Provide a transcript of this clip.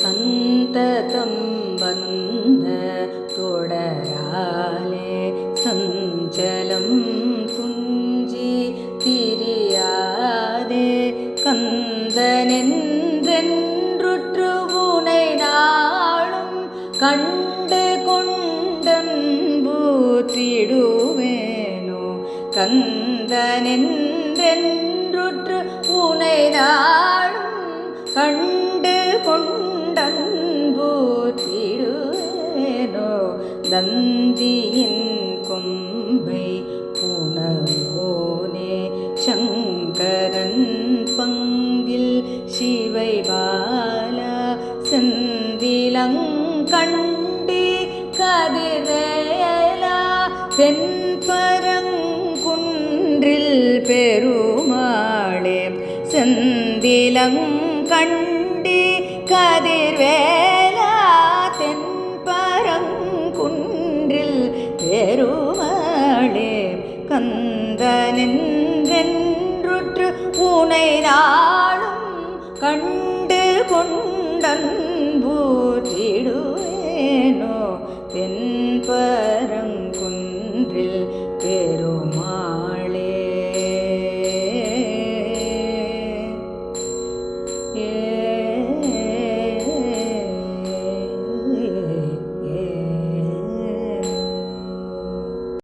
சந்ததம் வந்த தொடராலே சஞ்சலம் துஞ்சி திரியாதே கந்தனென்றென்றுற்று உனை நாளும் கண்டு கொண்டன்பூற்றிடுவேனோ கந்தனென்றென்றுற்று உனை நாளும் கண்டு கொண்டன்பூற்றிடுவேனோ தந்தியின் கொம்பை புனரோனே சங்கரன் பங்கில் சிவை பாலா செந்திலங்கண்டி கதிர்வேலா தென்பரங்குன்றில் பெருமாளே செந்திலங்கண்டி கதிர்வேலா தென்பரங்குன்றில் பெருமாளே கந்தனென்றென்றுற்று உனை நாளும் கண்டு கொண்டன்